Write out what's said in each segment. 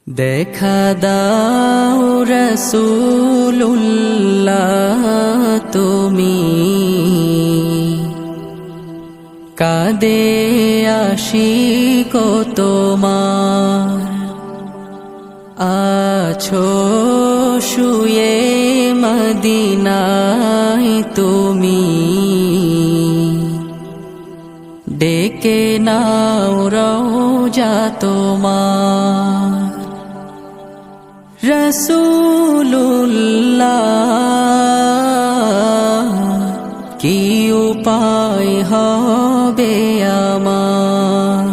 দেখা দাও রাসূলুল্লাহ তুমি কাঁদে আশিক তোমার আছো শুয়ে মদিনায় তুমি ডেকে নাও রওজা তোমার রাসূলুল্লাহ কি উপায় হবে আমার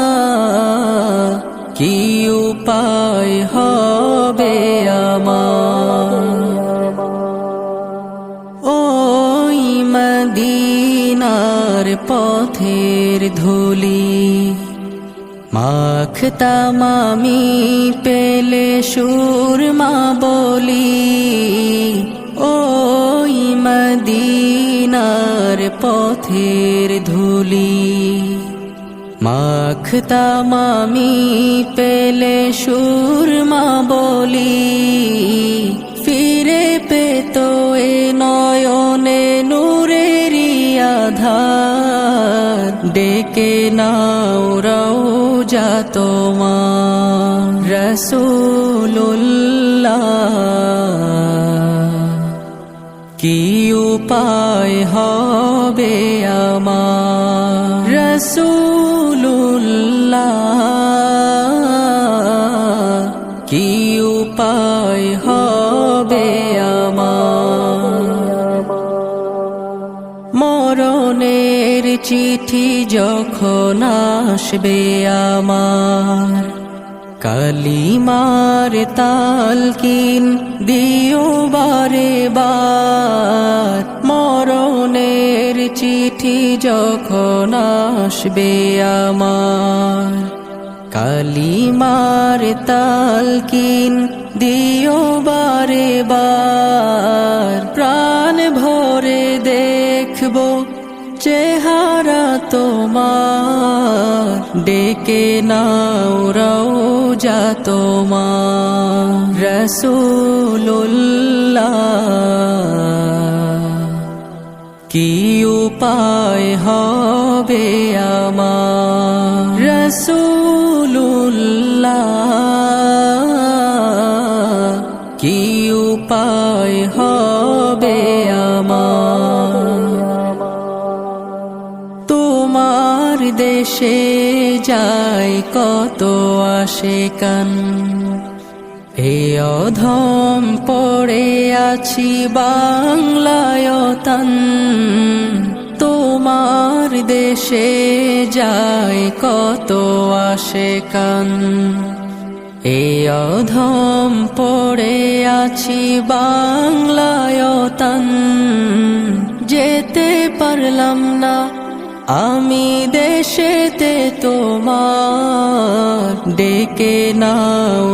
রাসূলুল্লাহ কি উপায় হবে আমার ওই মদিনার পথের ধুলি মাখতাম আমি পেলে সুরমা বলি ওই মদিনার পথের ধুলি মাখতাম আমি পেলে সুরমা বলি ফিরে পেত এ নয়নে নূরেরি আধার ডেকে নাও রওজা তোমার রাসূলুল্লাহ কি উপায় হবে আমার রাসূলুল্লাহ কি উপায় হবে আমার মরণের চিঠি যখন আসবে আমার কালিমার তালকিন দিও বারে বার মরণের চিঠি যখন আসবে আমার কালিমার তালকিন দিও বারে বার প্রাণ ভরে দেখবো চেহারা তোমার ডেকে নাও রওজা তোমার রাসূলুল্লাহ কি উপায় হবে আমার রাসূলুল্লাহ কি উপায় হবে আমার তোমার দেশে যায় কত আশিকান এ অধম পড়ে আছি বাংলায় তান তোমার দেশে যায় কত আশিকান এ অধম পড়ে আছি বাংলায় তান যেতে পারলাম না আমি দেশেতে তোমার ডেকে নাও